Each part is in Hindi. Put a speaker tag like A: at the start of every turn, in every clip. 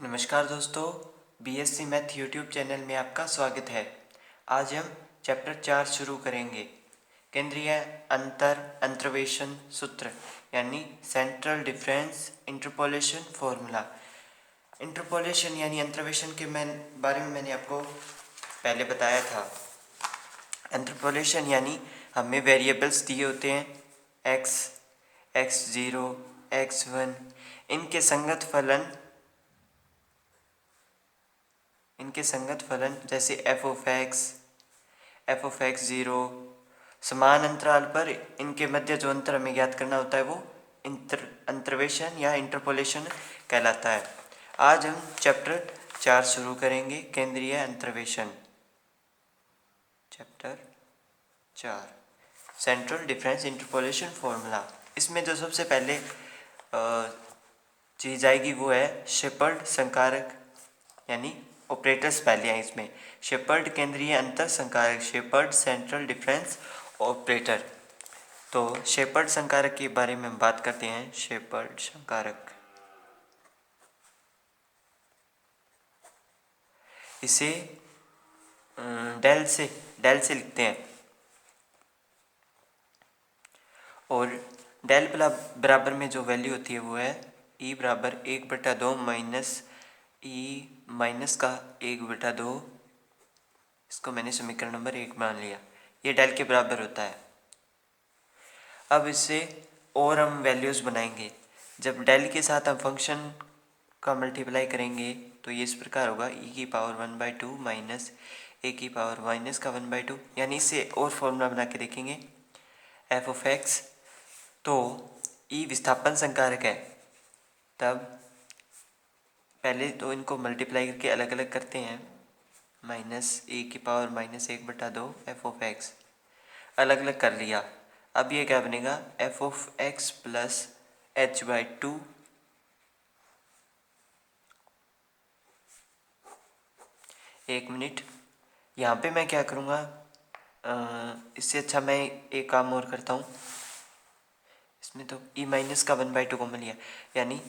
A: नमस्कार दोस्तों, बीएससी मैथ यूट्यूब चैनल में आपका स्वागत है। आज हम चैप्टर 4 शुरू करेंगे। केंद्रीय अंतर्वेशन सूत्र यानी central difference interpolation formula. Interpolation यानी अंतर्वेशन के बारे में मैंने आपको पहले बताया था। इंटरपोलेशन यानी हमें वेरिएबल्स दिए होते हैं x, x0, x1, इनके संगत फलन जैसे f of x0 समान अंतराल पर इनके मध्य जो अंतर हमें ज्ञात करना होता है वो अंतर्वेशन या इंटरपोलेशन कहलाता है। आज हम चैप्टर 4 शुरू करेंगे, केंद्रीय अंतर्वेशन। Chapter 4 central difference interpolation formula. इसमें जो सबसे पहले चीज़ आएगी वो है शेपर्ड संकारक यानी ऑपरेटर्स पहले हैं इसमें। शेपर्ड केंद्रीय अंतर संकारक, शेपर्ड सेंट्रल डिफरेंस ऑपरेटर। तो शेपर्ड संकारक के बारे में हम बात करते हैं। शेपर्ड संकारक, इसे डेल से लिखते हैं और डेल बराबर में जो वैल्यू होती है वो है ई बराबर 1/2 माइनस ई माइनस का 1/2। इसको मैंने समीकरण नंबर 1 मान लिया, ये डेल के बराबर होता है। अब इससे और हम वैल्यूज़ बनाएंगे। जब डेल के साथ हम फंक्शन का मल्टीप्लाई करेंगे तो ये इस प्रकार होगा e⁻1/2 माइनस a⁻−1/2, यानी इससे और फॉर्मूला बना के देखेंगे f of x। तो e विस्थापन संकारक है, तब पहले तो इनको मल्टीप्लाई करके अलग अलग करते हैं। -a⁻−1/2 f of x अलग अलग कर लिया। अब ये क्या बनेगा f of x plus h/2 एक मिनट, यहाँ पे मैं क्या करूँगा, इससे अच्छा मैं एक काम और करता हूँ। इसमें तो e माइनस का 1/2 कॉमन लिया, यानी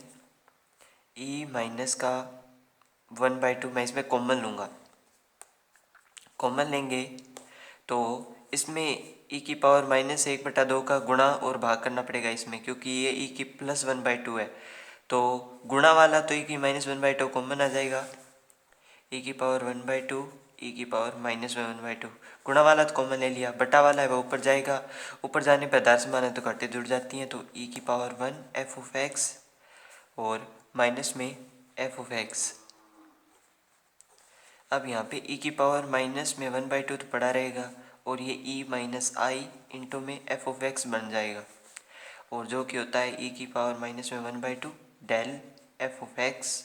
A: e माइनस का 1/2 मैं इसमें कॉमन लूँगा। कॉमन लेंगे तो इसमें e⁻−1/2 का गुणा और भाग करना पड़ेगा इसमें, क्योंकि ये e की प्लस 1/2 है। तो गुणा वाला तो e⁻1/2 कॉमन आ जाएगा, e⁻1/2 e⁻−1/2 गुणा वाला तो कॉमन ले लिया, बटा वाला है वो ऊपर जाएगा। ऊपर जाने पर आधार समान है तो घाटे जुड़ जाती हैं, तो e⁻1 f of x और माइनस में f of x। अब यहाँ पे e⁻−1/2 तो पड़ा रहेगा और ये e−i इंटू में f of x बन जाएगा, और जो कि होता है e⁻−1/2 del f of x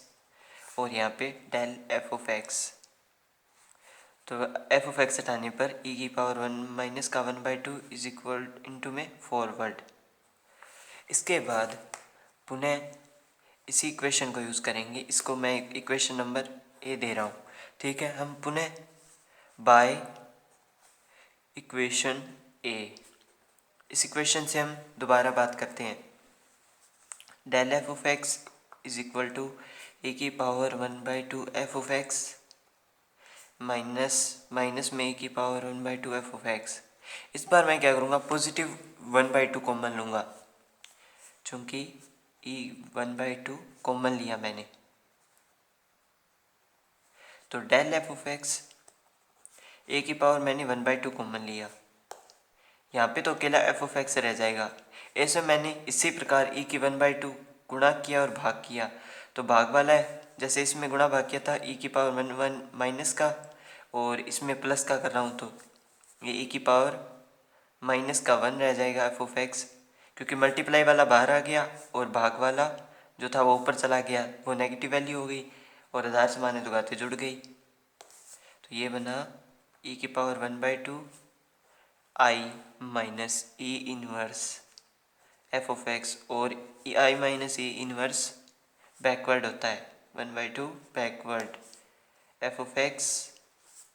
A: और यहाँ पे डेल f of x। तो f of x हटाने पर e⁻1−1/2 इज इक्वल इंटू में फॉरवर्ड। इसके बाद पुनः इसी इक्वेशन को यूज़ करेंगे। इसको मैं इक्वेशन नंबर ए दे रहा हूँ, ठीक है। हम पुनः बाय इक्वेशन ए, इस इक्वेशन से हम दोबारा बात करते हैं। Del f of x is equal to e⁻1/2 f of x minus में e⁻1/2 f of x। इस बार मैं क्या करूँगा, पॉजिटिव 1/2 कॉमन लूँगा, चूँकि e1/2 कॉमन लिया मैंने। तो del f of x a की पावर मैंने 1/2 कॉमन लिया, यहाँ पे तो अकेला f of x रह जाएगा। ऐसे मैंने इसी प्रकार e की 1/2 गुणा किया और भाग किया, तो भाग वाला है, जैसे इसमें गुणा भाग किया था e⁻1 माइनस का और इसमें प्लस का कर रहा हूँ, तो ये e⁻−1 रह जाएगा f of x, क्योंकि मल्टीप्लाई वाला बाहर आ गया और भाग वाला जो था वो ऊपर चला गया, वो नेगेटिव वैल्यू हो गई और आधार समान है तो घातें जुड़ गई। तो ये बना e⁻1/2 i minus e inverse f of x, और i minus e inverse backward होता है 1/2 बैकवर्ड f of x,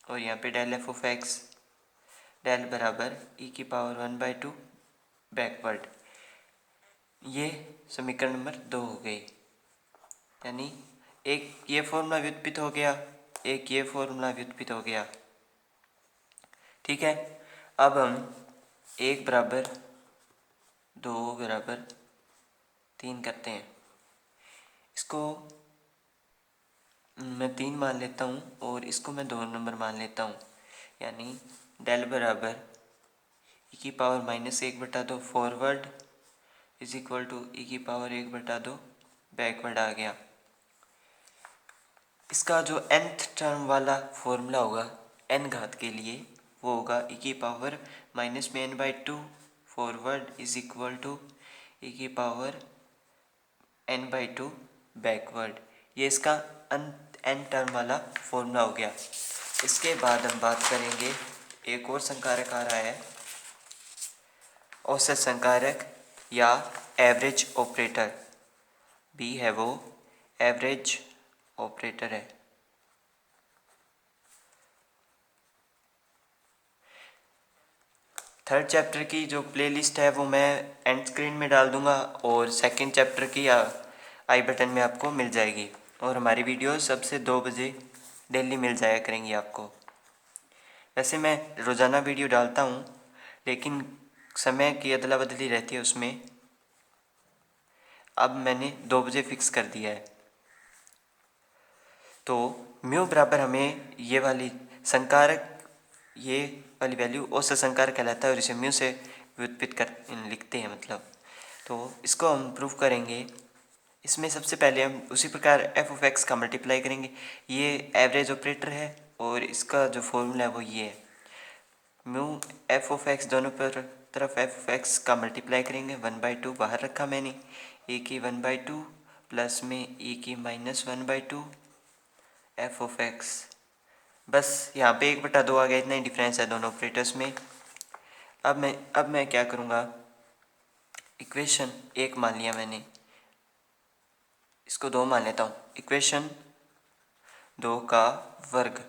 A: और यहाँ पे del f of x del बराबर e⁻1/2 बैकवर्ड। ये समीकरण नंबर 2 हो गई, यानी एक ये फॉर्मूला व्युत्पत्ति हो गया, एक ये फॉर्मूला व्युत्पत्ति हो गया। ठीक है, अब हम 1 बराबर 2 बराबर 3 करते हैं। इसको मैं 3 मान लेता हूँ और इसको मैं 2 नंबर मान लेता हूँ, यानी डेल बराबर e की power -1/2 forward is equal to e की पावर 1/2 बैकवर्ड आ गया। इसका जो nth टर्म वाला फॉर्मूला होगा n घात के लिए, वो होगा e की power -n/2 forward is equal to e की पावर n/2 बैकवर्ड। ये इसका n टर्म वाला फॉर्मूला हो गया। इसके बाद हम बात करेंगे, एक और संकारक आ रहा है, औसत संकारक या एवरेज ऑपरेटर भी है, वो एवरेज ऑपरेटर है। थर्ड चैप्टर की जो प्लेलिस्ट है वो मैं एंड स्क्रीन में डाल दूंगा और सेकंड चैप्टर की आई बटन में आपको मिल जाएगी। और हमारी वीडियो सबसे 2 बजे डेली मिल जाया करेंगी आपको। वैसे मैं रोज़ाना वीडियो डालता हूँ, लेकिन समय की अदला बदली रहती है उसमें। अब मैंने 2 बजे फिक्स कर दिया है। तो म्यू बराबर हमें ये वाली संकारक, ये वाली वैल्यू औसत संकारक कहलाता है और इसे म्यू से व्युत्पत्ति कर लिखते हैं मतलब। तो इसको हम प्रूव करेंगे। इसमें सबसे पहले हम उसी प्रकार f(x) का मल्टीप्लाई करेंगे। ये एवरेज ऑपरेटर है और इसका जो फॉर्मूला है वो ये है, म्यू f(x) दोनों पर तरफ f(x) का मल्टीप्लाई करेंगे। 1/2 बाहर रखा मैंने, e की 1/2 प्लस में e की -1/2 f(x). बस यहाँ पे 1/2 आ गया, इतना ही डिफरेंस है दोनों ऑपरेटर्स में। अब मैं क्या करूँगा, इक्वेशन 1 मान लिया मैंने, इसको 2 मान लेता हूँ। इक्वेशन 2 का वर्ग,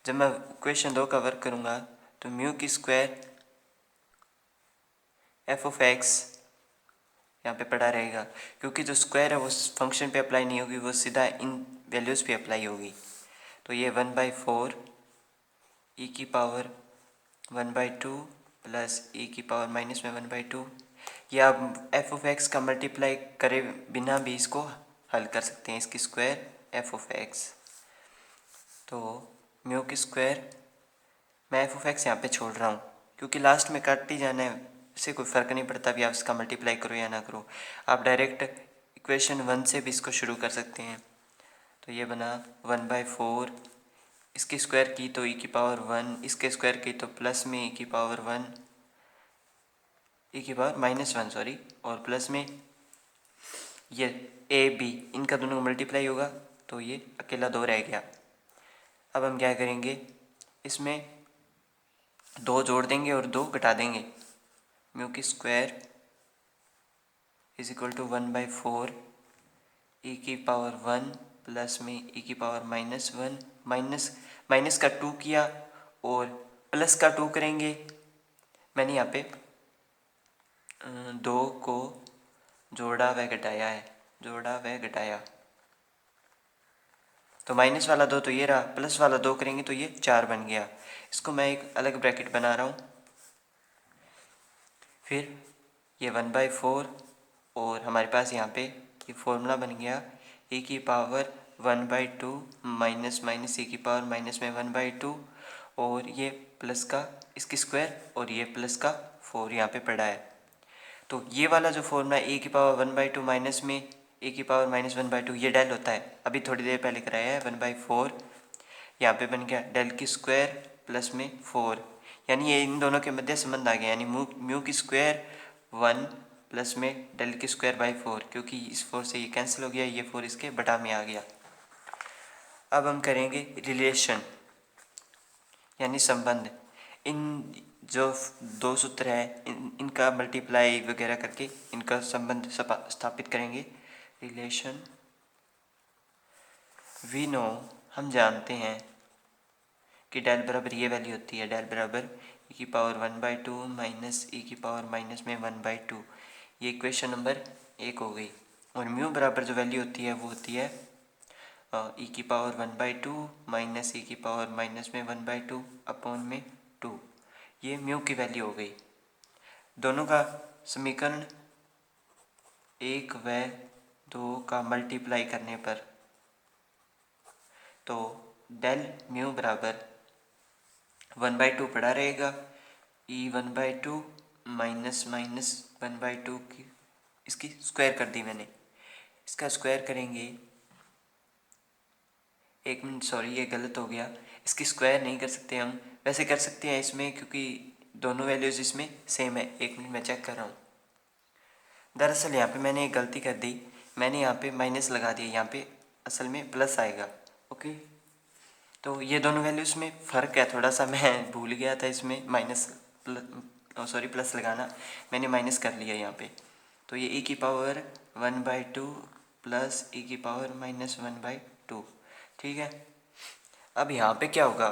A: जब मैं इक्वेशन 2 का वर्ग करूँगा तो म्यू की स्क्वायर f(x) यहाँ पे पड़ा रहेगा, क्योंकि जो स्क्वायर है वो फंक्शन पे अप्लाई नहीं होगी, वो सीधा इन वैल्यूज़ पे अप्लाई होगी। तो ये 1/4 e की पावर 1/2 प्लस e की पावर -1/2। या आप f(x) का मल्टीप्लाई करे बिना भी इसको हल कर सकते हैं, इसकी स्क्वायर f(x). तो म्यू की स्क्वायर, मैं f(x) यहाँ पे छोड़ रहा हूँ क्योंकि लास्ट में काट ही जाना है, इससे कोई फ़र्क नहीं पड़ता भी आप इसका मल्टीप्लाई करो या ना करो। आप डायरेक्ट इक्वेशन 1 से भी इसको शुरू कर सकते हैं। तो ये बना 1/4, इसकी स्क्वायर की तो e की पावर 1, इसके स्क्वायर की तो प्लस में e की पावर 1, e की पावर -1 सॉरी, और प्लस में ये a b, इनका दोनों का मल्टीप्लाई होगा तो ये अकेला 2 रह गया। अब हम क्या करेंगे, इसमें 2 जोड़ देंगे और 2 घटा देंगे। म्यू की square is equal to 1/4 e की पावर 1 प्लस में e की पावर -1, माइनस का 2 किया और प्लस का 2 करेंगे। मैंने यहाँ पे 2 को जोड़ा व घटाया है, जोड़ा व घटाया, तो माइनस वाला 2 तो ये रहा, प्लस वाला 2 करेंगे तो ये 4 बन गया। इसको मैं एक अलग ब्रैकेट बना रहा हूँ। फिर ये 1/4 और हमारे पास यहाँ पे ये फॉर्मूला बन गया e की पावर 1/2 माइनस e की पावर -1/2 और ये प्लस का इसकी स्क्वायर और ये प्लस का 4 यहाँ पे पड़ा है। तो ये वाला जो फॉर्मूला e की पावर 1/2 माइनस में e की पावर -1/2 ये डेल होता है, अभी थोड़ी देर पहले कराया है। 1/4 यहाँ पे बन गया डेल की स्क्वायर प्लस में 4, यानी ये इन दोनों के मध्य संबंध आ गया, यानी म्यू की स्क्वायर 1 प्लस में डेल की स्क्वायर बाई 4, क्योंकि इस 4 से ये कैंसिल हो गया, ये 4 इसके बटा में आ गया। अब हम करेंगे रिलेशन यानी संबंध। इन जो 2 सूत्र है इनका मल्टीप्लाई वगैरह करके इनका संबंध स्थापित करेंगे। रिलेशन वी नो, हम जानते हैं कि डेल बराबर ये वैल्यू होती है, डेल बराबर e की पावर 1/2 माइनस e की पावर -1/2। ये इक्वेशन नंबर 1 हो गई। और म्यू बराबर जो वैल्यू होती है वो होती है ई की पावर 1/2 माइनस ई की पावर माइनस में 1/2 अपॉन में 2। ये म्यू की वैल्यू हो गई। दोनों का समीकरण 1 व 2 का मल्टीप्लाई करने पर तो डेल म्यू बराबर 1/2 पड़ा रहेगा। ई 1/2 माइनस माइनस 1/2 की इसकी स्क्वायर कर दी मैंने। इसका स्क्वायर करेंगे, एक मिनट सॉरी ये गलत हो गया, इसकी स्क्वायर नहीं कर सकते हम, वैसे कर सकते हैं इसमें क्योंकि दोनों वैल्यूज़ इसमें सेम है। एक मिनट मैं चेक कर रहा हूँ। दरअसल यहाँ पे मैंने एक गलती कर दी, मैंने यहाँ पे माइनस लगा दिया, यहाँ पे असल में प्लस आएगा। ओके, तो ये दोनों वैल्यूज़ में फ़र्क है थोड़ा सा, मैं भूल गया था इसमें माइनस प्लस लगाना, मैंने माइनस कर लिया यहाँ पे। तो ये e की पावर 1/2 प्लस e की पावर माइनस 1/2, ठीक है। अब यहाँ पे क्या होगा,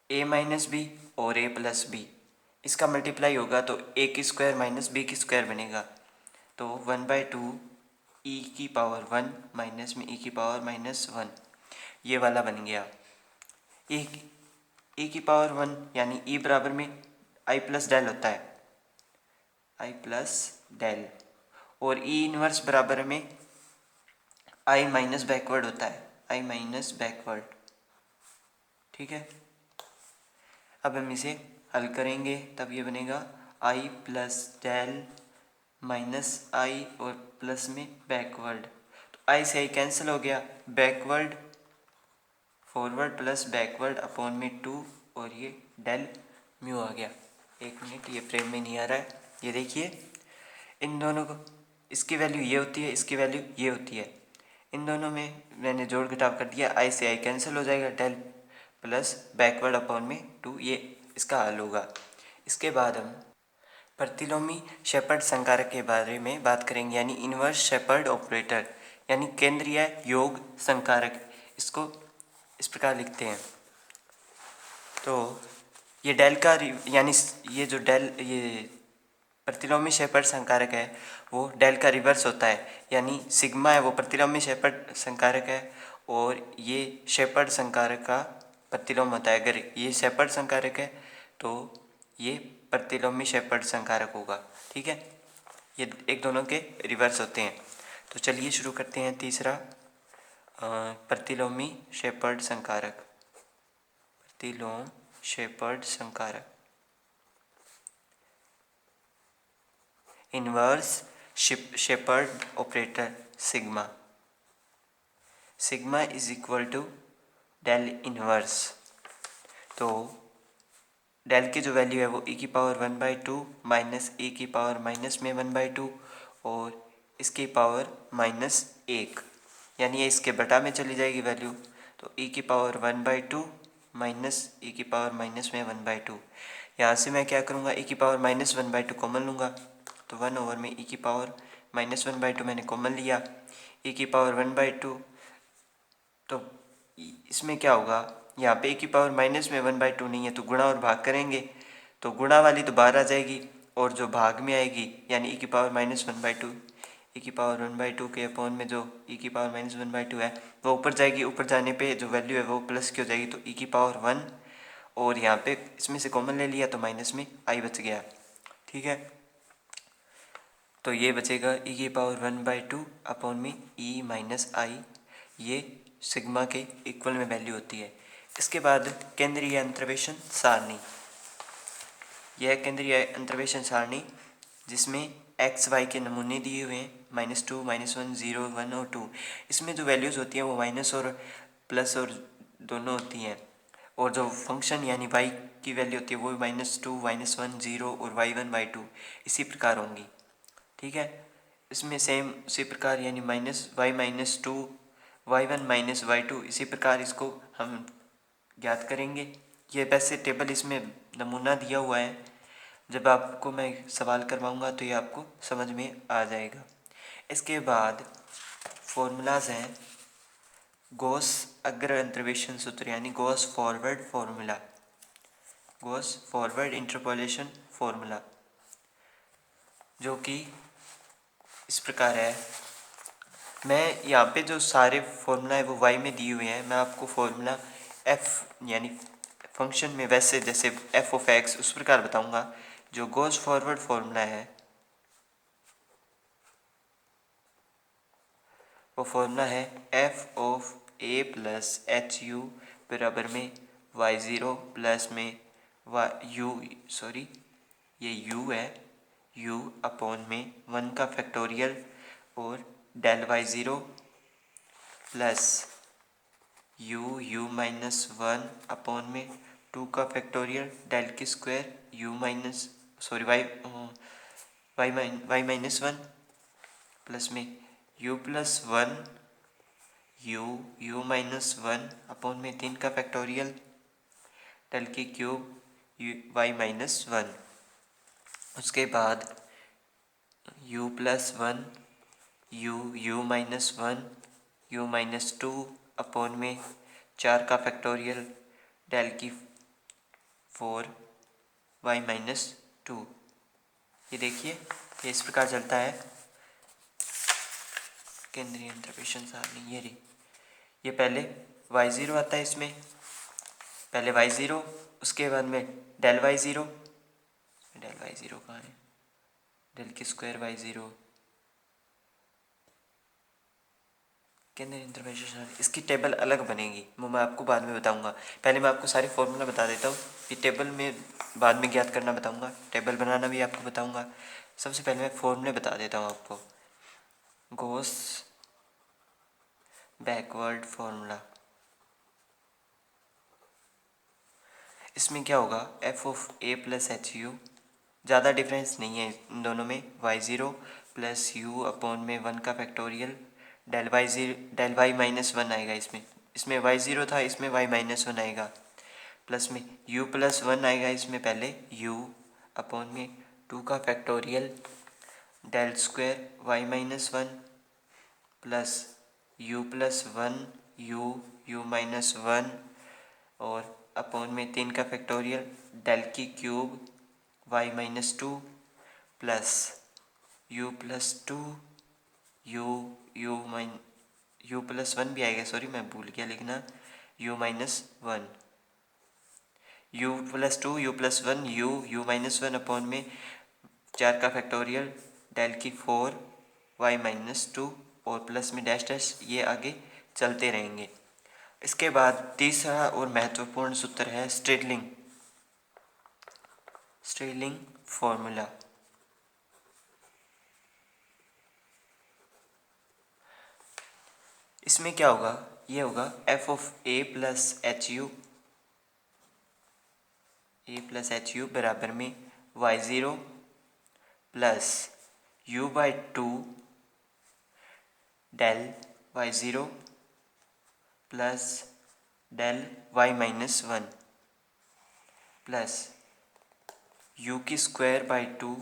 A: a माइनस बी और a प्लस बी, इसका मल्टीप्लाई होगा तो a की स्क्वायर माइनस b की स्क्वायर बनेगा। तो 1/2 e की पावर 1 माइनस में e की पावर माइनस 1, ये वाला बन गया। e की पावर 1 यानी e बराबर में i प्लस डेल होता है, i प्लस डेल, और e इनवर्स बराबर में i माइनस बैकवर्ड होता है, i माइनस बैकवर्ड, ठीक है। अब हम इसे हल करेंगे तब ये बनेगा i plus del minus i और प्लस में बैकवर्ड, तो i से i कैंसिल हो गया, backward forward plus backward upon में 2, और ये डेल म्यू आ गया। एक मिनट, ये फ्रेम में नहीं आ रहा है, ये देखिए इन दोनों को, इसकी वैल्यू ये होती है, इसकी वैल्यू ये होती है, इन दोनों में मैंने जोड़ घटाव कर दिया, i से i कैंसिल हो जाएगा, डेल प्लस बैकवर्ड अपॉन में 2, ये इसका हल होगा। इसके बाद हम प्रतिलोमी शेपर्ड संकारक के बारे में बात करेंगे, यानी इनवर्स शेपर्ड ऑपरेटर, यानी केंद्रीय योग संकारक। इसको इस प्रकार लिखते हैं। तो ये डेल का यानी ये जो डेल ये प्रतिलोमी शेपर्ड संकारक है वो डेल का रिवर्स होता है, यानी सिग्मा है वो प्रतिलोमी शेपर्ड संकारक है और ये शेपर्ड संकारक का प्रतिलोम होता है। अगर ये शेपर्ड संकारक है तो ये प्रतिलोमी शेपर्ड संकारक होगा, ठीक है। ये एक दोनों के रिवर्स होते हैं। तो चलिए शुरू करते हैं तीसरा, प्रतिलोमी शेपर्ड संकारक। प्रतिलोम शेपर्ड संकारक, inverse Shepard operator sigma, sigma is equal to del inverse. तो डेल की जो वैल्यू है वो e की पावर 1/2 माइनस e की पावर माइनस में 1/2 और इसकी पावर माइनस 1, यानी ये इसके बटा में चली जाएगी वैल्यू। तो e की पावर 1/2 माइनस e की पावर माइनस में 1/2, यहाँ से मैं क्या करूँगा, e की पावर माइनस 1/2 कॉमन लूँगा, तो 1 में e की पावर माइनस 1/2 मैंने कॉमन लिया, e की पावर 1/2, तो इसमें क्या होगा, यहाँ पे e की पावर माइनस में 1/2 नहीं है तो गुणा और भाग करेंगे, तो गुणा वाली तो बाहर आ जाएगी और जो भाग में आएगी यानी e की पावर माइनस 1/2, e की पावर 1/2 के अपॉन में जो e की पावर माइनस 1/2 है वो ऊपर जाएगी, ऊपर जाने पे जो वैल्यू है वो प्लस की हो जाएगी, तो e की पावर 1 और यहाँ पे इसमें से कॉमन ले लिया तो माइनस में i बच गया, ठीक है। तो ये बचेगा e की पावर 1/2 अपॉन में e माइनस आई, ये सिग्मा के इक्वल में वैल्यू होती है। इसके बाद केंद्रीय अंतर्वेशन सारणी, यह केंद्रीय अंतर्वेशन सारणी जिसमें एक्स वाई के नमूने दिए हुए हैं, -2 -1 0 1 और 2, इसमें जो वैल्यूज़ होती हैं वो माइनस और प्लस और दोनों होती हैं, और जो फंक्शन यानी y की वैल्यू होती है वो -2 -1 0 और y1 y2 इसी प्रकार होंगी, ठीक है। इसमें सेम उसी प्रकार यानी -2 y1 -y2 इसी प्रकार इसको हम ज्ञात करेंगे। ये वैसे टेबल इसमें नमूना दिया हुआ है, जब आपको मैं सवाल करवाऊंगा तो ये आपको समझ में आ जाएगा। इसके बाद फॉर्मूलाज हैं, गॉस अग्र अंतर्वेशन सूत्र यानी Gauss forward formula, Gauss forward interpolation formula, जो कि इस प्रकार है, मैं यहाँ पे जो सारे फॉर्मूला है वो वाई में दिए हुए हैं, मैं आपको फॉर्मूला एफ यानी फंक्शन में वैसे जैसे एफ ऑफ एक्स उस प्रकार बताऊंगा। जो गोज फॉरवर्ड फॉर्मूला है वो फॉर्मूला है f of A plus H U बराबर में वाई ज़ीरो प्लस में वाई यू सॉरी ये यू है, यू अपॉन में 1 का फैक्टोरियल और del Y zero plus u minus 1 upon में 2 का फैक्टोरियल डेल की square u minus sorry y minus 1 plus में u plus 1 you minus 1 upon में 3 का फैक्टोरियल डेल की क्यूब वाई माइनस 1। उसके बाद you plus 1 you minus 1 you minus 2 upon में 4 का फैक्टोरियल डेल की 4 वाई माइनस 2। ये देखिए ये इस प्रकार चलता है केंद्रीय अंतर्वेशन सारणी। ये रही, ये पहले वाई ज़ीरो आता है इसमें, पहले वाई ज़ीरो उसके बाद में डेल वाई ज़ीरो कहाँ है, डेल की स्क्वायर वाई ज़ीरो केंद्रीय अंतर्वेशन सारणी। इसकी टेबल अलग बनेगी वो मैं आपको बाद में बताऊंगा। पहले मैं आपको सारे फॉर्मूला बता देता हूँ, ये टेबल में बाद में ज्ञात करना बताऊंगा, टेबल बनाना भी आपको बताऊंगा। सबसे पहले मैं फॉर्मूले बता देता हूँ आपको। गॉस बैकवर्ड फॉर्मूला, इसमें क्या होगा F of A plus H U, ज़्यादा डिफरेंस नहीं है इन दोनों में, Y zero plus U upon में 1 का फैक्टोरियल डेल वाई माइनस 1 आएगा इसमें, इसमें वाई ज़ीरो था इसमें वाई माइनस 1 आएगा, प्लस में यू प्लस 1 आएगा इसमें पहले यू अपॉन में 2 का factorial del square Y minus 1 plus U plus 1 you minus 1 और अपॉन में 3 का फैक्टोरियल डेल की cube Y minus 2 plus U plus 2 U plus 1 भी आएगा, सॉरी मैं भूल गया लिखना, U minus 1 U plus 2 U plus 1 you minus 1 upon में 4 का फैक्टोरियल डेल की 4 वाई माइनस 2 और प्लस में डैश डैश ये आगे चलते रहेंगे। इसके बाद तीसरा और महत्वपूर्ण सूत्र है स्ट्रेलिंग फॉर्मूला। इसमें क्या होगा, ये होगा F of A plus H U बराबर में Y zero plus U by 2 del Y zero plus del Y minus 1 plus U की स्क्वायर बाई 2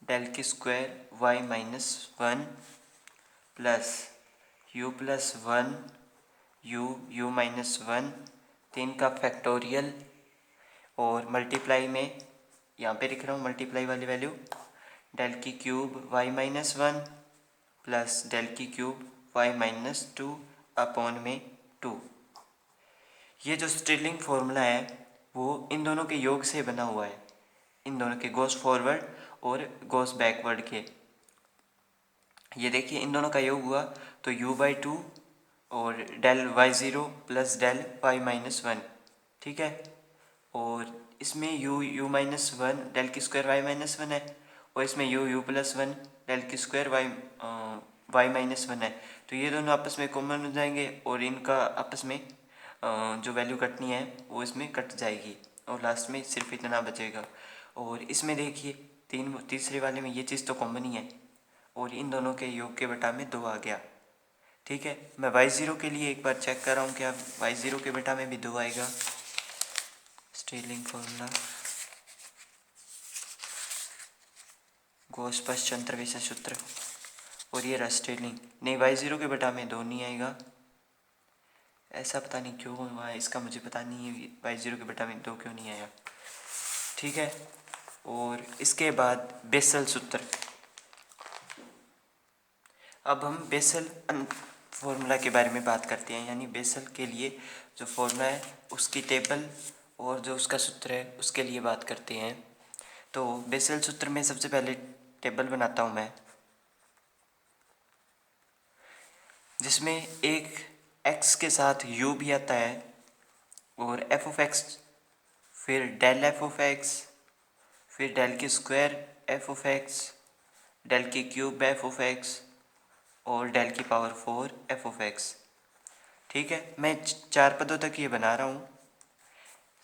A: डेल की square Y minus 1 plus U plus 1 you minus 1 3 का फैक्टोरियल और मल्टीप्लाई में यहाँ पे लिख रहा हूँ मल्टीप्लाई वाली वैल्यू डेल की cube Y minus 1 plus del की क्यूब वाई माइनस 2 अपॉन में 2। ये जो स्ट्रेलिंग फॉर्मूला है वो इन दोनों के योग से बना हुआ है, इन दोनों के गोस फॉरवर्ड और गोस बैकवर्ड के। ये देखिए इन दोनों का योग हुआ तो यू बाई 2 और del Y zero plus del Y minus 1, ठीक है। और इसमें यू माइनस 1 डेल की स्क्वायर वाई माइनस 1 है और इसमें यू प्लस 1 डेल की स्क्वायर वाई माइनस 1 है, तो ये दोनों आपस में कॉमन हो जाएंगे और इनका आपस में जो वैल्यू कटनी है वो इसमें कट जाएगी और लास्ट में सिर्फ इतना बचेगा। और इसमें देखिए तीसरे वाले में ये चीज़ तो कॉमन ही है और इन दोनों के योग के बटा में 2 आ गया, ठीक है। मैं वाई ज़ीरो के लिए एक बार चेक कर रहा हूँ क्या वाई ज़ीरो के बटा में भी 2 आएगा। स्ट्रेलिंग फॉर्मूला गॉस पश्च अंतर्वेशन सूत्र और ये रहा स्ट्रेलिंग, नहीं वाई ज़ीरो के बटा में 2 नहीं आएगा, ऐसा पता नहीं क्यों हुआ है, इसका मुझे पता नहीं है वाई ज़ीरो के बटा में 2 क्यों नहीं आया, ठीक है। और इसके बाद बेसल सूत्र, अब हम बेसल फॉर्मूला के बारे में बात करते हैं, यानी बेसल के लिए जो फॉर्मूला है उसकी टेबल और जो उसका सूत्र है उसके लिए बात करते हैं। तो बेसल सूत्र में सबसे पहले टेबल बनाता हूँ मैं, जिसमें एक x के साथ u भी आता है और f ऑफ x, फिर डेल f ऑफ x, फिर डेल की square f of x, del की क्यूब f ऑफ x और डेल की पावर 4 f ऑफ x। ठीक है, मैं 4 पदों तक ये बना रहा हूँ।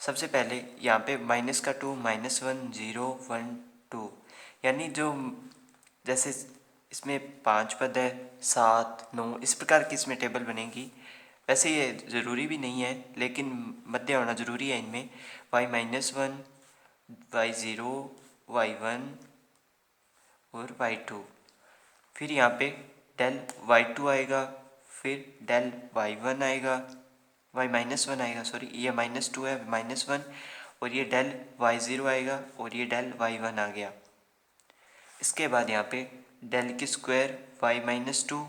A: सबसे पहले यहाँ पे -2 -1 0 1 2, यानी जो जैसे इसमें 5 पद है, 7 9, इस प्रकार की इसमें टेबल बनेगी। वैसे ये ज़रूरी भी नहीं है, लेकिन मध्य होना ज़रूरी है इनमें। y-1, y0, y1 और y2। फिर यहाँ पे डेल y2 आएगा, फिर डेल y1 आएगा, y-1 आएगा, सॉरी ये -2 है, -1, और ये डेल y0 आएगा और ये डेल y1 आ गया। इसके बाद यहाँ पे डेल की स्क्वायर y-2,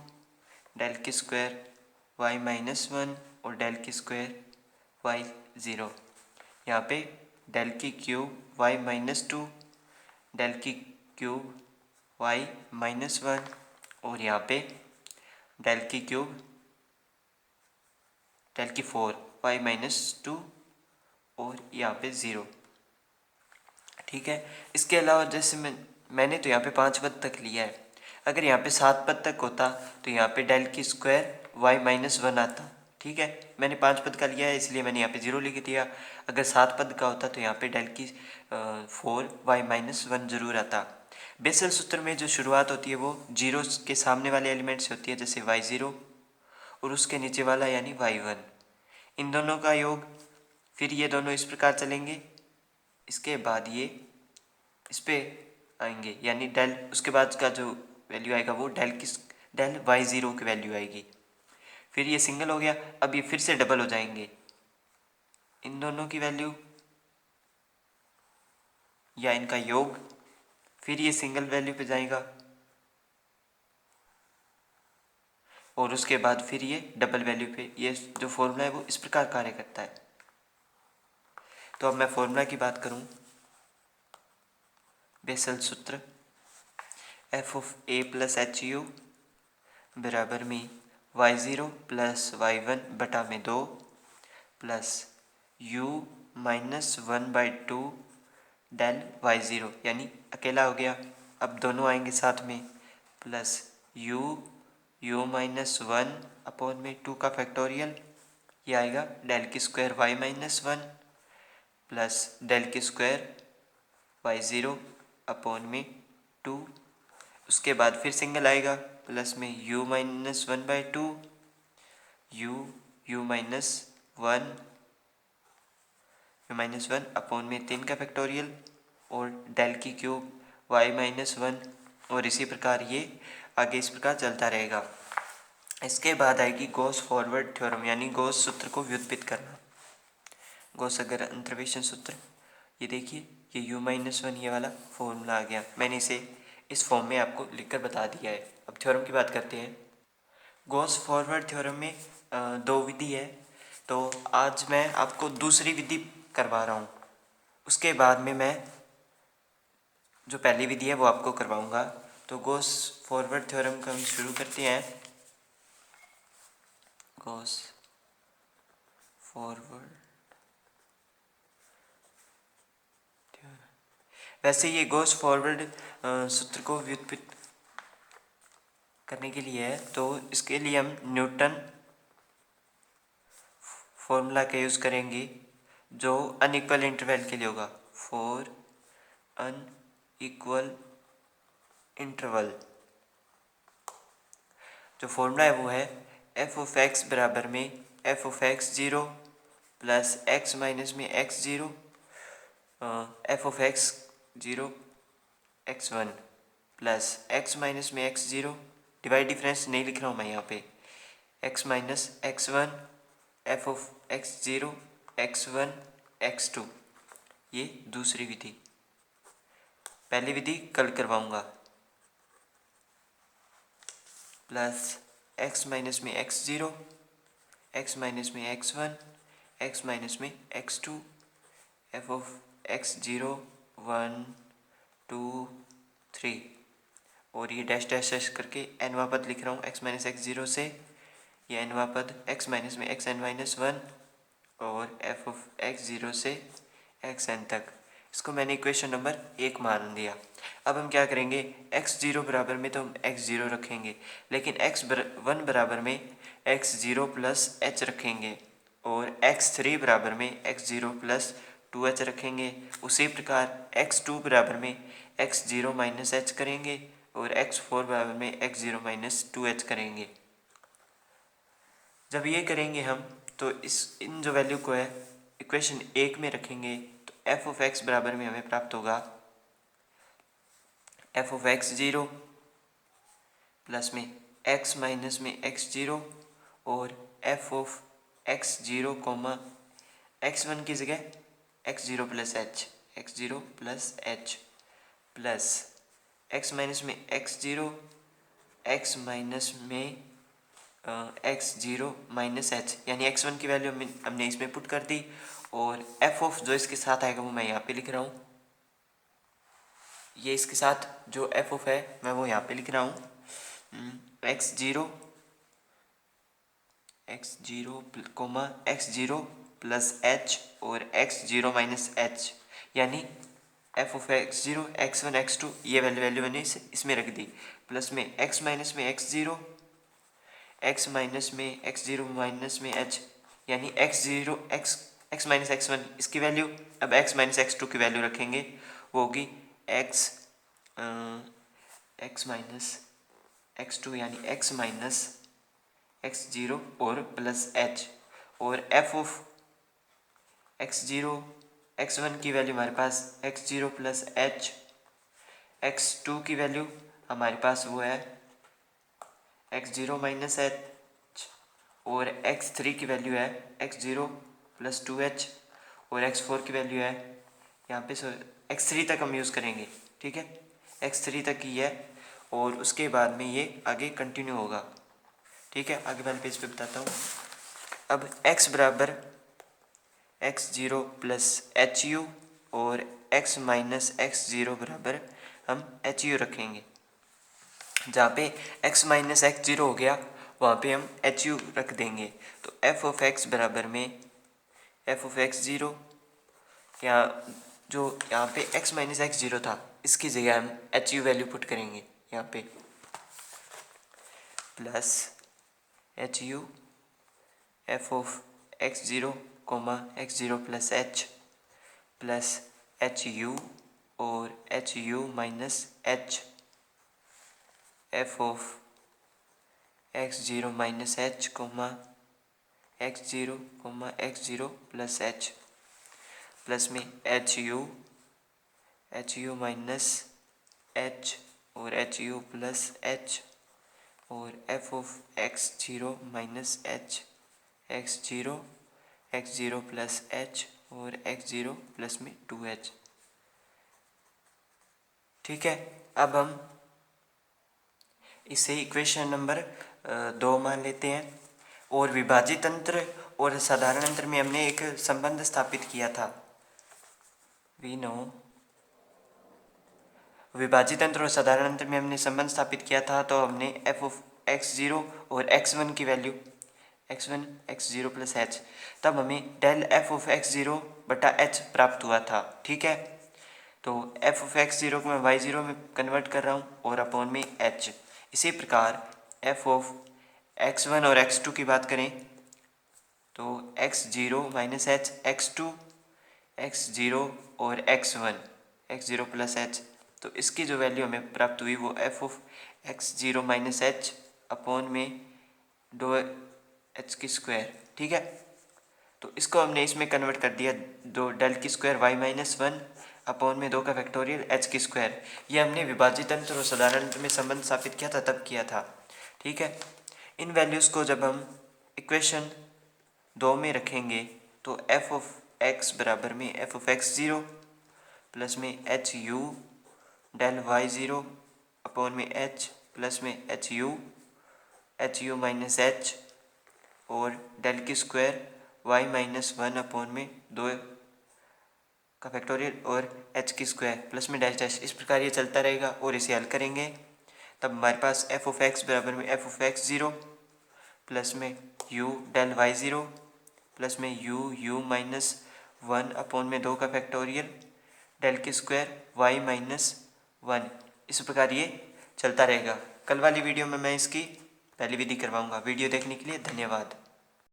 A: डेल की स्क्वायर y-1 और डेल की स्क्वायर y0। यहाँ पे डेल की क्यूब y-2, डेल की क्यूब y-1 और यहाँ पे डेल की क्यूब डेल की 4 y-2 और यहाँ पे 0। ठीक है, इसके अलावा जैसे मैंने तो यहाँ पे 5 पद तक लिया है। अगर यहाँ पे 7 पद तक होता तो यहाँ पे डेल की स्क्वायर y-1 आता। ठीक है, मैंने 5 पद का लिया है इसलिए मैंने यहाँ पे 0 लिख दिया। अगर 7 पद का होता तो यहाँ पे डेल की 4 y-1 जरूर आता। बेसल सूत्र में जो शुरुआत होती है वो जीरो के सामने वाले एलिमेंट से होती है, जैसे y0 और उसके नीचे वाला यानी y1, इन दोनों का योग। फिर ये दोनों इस प्रकार चलेंगे, इसके बाद ये इस पे आएंगे, यानी डेल, उसके बाद का जो वैल्यू आएगा वो डेल y0 की वैल्यू आएगी। फिर ये सिंगल हो गया, अब ये फिर से डबल हो जाएंगे, इन दोनों की वैल्यू या इनका योग। फिर ये सिंगल वैल्यू पे जाएगा और उसके बाद फिर ये डबल वैल्यू पे। ये जो फॉर्मूला है वो इस प्रकार कार्य करता है। तो अब मैं फॉर्मूला की बात करूं, बेसल सूत्र f of a plus H U बराबर में y0 प्लस y1 बटा में 2 प्लस u -1/2 डेल y0, यानी अकेला हो गया, अब दोनों आएंगे साथ में, प्लस u-1 अपॉन में 2 का फैक्टोरियल, ये आएगा डेल की स्क्वायर y-1 प्लस डेल की स्क्वायर y0 अपॉन में 2। उसके बाद फिर सिंगल आएगा, प्लस में u-1/2 u-1 अपॉन में 3 का फैक्टोरियल और डेल की क्यूब y-1, और इसी प्रकार ये आगे इस प्रकार चलता रहेगा। इसके बाद आएगी गॉस फॉरवर्ड थ्योरम, यानी गॉस सूत्र को व्युत्पत्ति करना। गॉस अगर अंतर्वेशन सूत्र, ये देखिए ये u-1 ये वाला फॉर्मूला आ गया, मैंने इसे इस फॉर्म में आपको लिखकर बता दिया है। अब थ्योरम की बात करते हैं। गॉस फॉरवर्ड थ्योरम में 2 विधि है, तो आज मैं आपको दूसरी विधि करवा रहा हूँ। उसके बाद में मैं जो पहली विधि है वो आपको करवाऊँगा। तो गॉस फॉरवर्ड थ्योरम का हम शुरू करते हैं। गॉस फॉरवर्ड, वैसे ये गॉस फॉरवर्ड सूत्र को व्युत्पत्ति करने के लिए है, तो इसके लिए हम न्यूटन फॉर्मूला का यूज़ करेंगे जो अनइक्वल इंटरवल के लिए होगा। फॉर अनइक्वल इंटरवल जो फॉर्मूला है वो है f ऑफ x बराबर में f of x0 plus x minus में x0 f of x0 x1 plus x minus में x0, डिवाइड डिफरेंस नहीं लिख रहा हूँ मैं यहाँ पे, x minus x1 f of x0 x1 x2। ये दूसरी विधि। पहली विधि कल करवाऊँगा। प्लस एक्स माइनस में एक्स ज़ीरो, एक्स माइनस में एक्स वन, एक्स माइनस में X two, F of x zero one two three, और ये डैश डैश डैश करके एनवा पद लिख रहा हूँ एक्स माइनस एक्स ज़ीरो से, ये एनवा पद एक्स माइनस में एक्स एन माइनस वन, और एफ ऑफ एक्स ज़ीरो से एक्स एन तक। इसको मैंने इक्वेशन नंबर 1 मान दिया। अब हम क्या करेंगे, एक्स ज़ीरो बराबर में तो हम एक्स ज़ीरो रखेंगे, लेकिन एक्स वन बराबर में एक्स ज़ीरो प्लस एच रखेंगे, और एक्स थ्री बराबर में X zero plus two H रखेंगे। उसी प्रकार एक्स टू बराबर में एक्स ज़ीरो माइनस एच करेंगे, और एक्स फोर बराबर में X zero minus two H करेंगे। जब ये करेंगे हम तो इन जो वैल्यू को है इक्वेशन 1 में रखेंगे, तो एफ ऑफ एक्स बराबर में हमें प्राप्त होगा F of x zero plus में एक्स माइनस में एक्स ज़ीरो, और f of x zero comma x one की जगह x zero plus h, x zero plus h, plus X minus में एक्स ज़ीरो, एक्स माइनस में एक्स ज़ीरो माइनस एच, यानी एक्स वन की वैल्यू हमने इसमें पुट कर दी, और एफ ऑफ जो इसके साथ आएगा वो मैं यहाँ पे लिख रहा हूँ। ये इसके साथ जो एफ ऑफ है मैं वो यहाँ पे लिख रहा हूँ, X zero comma x zero plus H, और एक्स ज़ीरो माइनस एच, यानी F of x zero x one X two, ये वैल्यू मैंने इसमें रख दी, प्लस में एक्स माइनस में एक्स ज़ीरो, एक्स माइनस में एक्स ज़ीरो माइनस में एच, यानी X zero X minus X one इसकी वैल्यू, अब एक्स माइनस एक्स टू की वैल्यू रखेंगे, वो होगी एक्स माइनस एक्स टू, यानी एक्स माइनस एक्स ज़ीरो और प्लस एच, और f of x zero x one की वैल्यू हमारे पास x zero plus h, x two की वैल्यू हमारे पास वो है एक्स ज़ीरो माइनस एच, और एक्स थ्री की वैल्यू है x zero plus two h, और एक्स फोर की वैल्यू है यहाँ पे एक्स थ्री तक हम यूज़ करेंगे, ठीक है, एक्स थ्री तक ही है, और उसके बाद में ये आगे कंटिन्यू होगा, ठीक है। आगे वाले पेज पे बताता हूँ। अब x बराबर x zero plus H u, और x माइनस एक्स ज़ीरो बराबर हम एच यू रखेंगे। जहाँ पे x माइनस एक्स ज़ीरो हो गया वहाँ पे हम एच यू रख देंगे, तो एफ ऑफ एक्स बराबर में एफ ऑफ एक्स ज़ीरो, या जो यहाँ पे x माइनस एक्स ज़ीरो था इसकी जगह हम एच यू वैल्यू पुट करेंगे यहाँ पे, plus H u f of x zero comma x zero plus h, plus H u और h u minus h, f of x zero minus h comma x zero plus h, plus में एच यू माइनस एच और एच यू प्लस एच, और f of x zero minus h, x zero plus H, और एक्स ज़ीरो प्लस में टू एच, ठीक है। अब हम इसे इक्वेशन नंबर 2 मान लेते हैं, और विभाजित अंतर और साधारण अंतर में हमने एक संबंध स्थापित किया था। वी नो विभाजित अंतर और साधारण अंतर में हमने संबंध स्थापित किया था, तो हमने एफ ऑफ एक्स ज़ीरो और एक्स वन की value X one x zero plus H, तब हमें del F of x zero बटा एच प्राप्त हुआ था, ठीक है। तो एफ ऑफ एक्स ज़ीरो को मैं वाई ज़ीरो में कन्वर्ट कर रहा हूँ और अपॉन में एच। इसी प्रकार एफ ऑफ एक्स वन और एक्स टू की बात करें तो x zero minus h, x two x zero और x one x zero plus h, तो इसकी जो वैल्यू हमें प्राप्त हुई वो f of x zero minus h upon में दो एच की स्क्वायर, ठीक है। तो इसको हमने इसमें कन्वर्ट कर दिया, दो डेल की square Y minus one upon में दो का फैक्टोरियल एच की स्क्वायर। ये हमने विभाजित अंतर और साधारण अंतर में संबंध स्थापित किया था तब किया था, ठीक है। इन वैल्यूज़ को जब हम इक्वेशन 2 में रखेंगे तो एफ ऑफ एक्स बराबर में f of x zero plus में h u del Y zero upon में एच प्लस में h u h u minus h और डेल की स्क्वायर वाई माइनस 1 अपॉन में 2 का फैक्टोरियल और एच की स्क्वायर प्लस में डैश डैश, इस प्रकार ये चलता रहेगा। और इसे हल करेंगे तब हमारे पास एफ ऑफ एक्स बराबर में f of x zero plus में u del Y zero plus में यू माइनस 1 अपॉन में 2 का फैक्टोरियल डेल की स्क्वायर वाई माइनस 1, इस प्रकार ये चलता रहेगा। कल वाली वीडियो में मैं इसकी पहली विधि करवाऊंगा। वीडियो देखने के लिए धन्यवाद।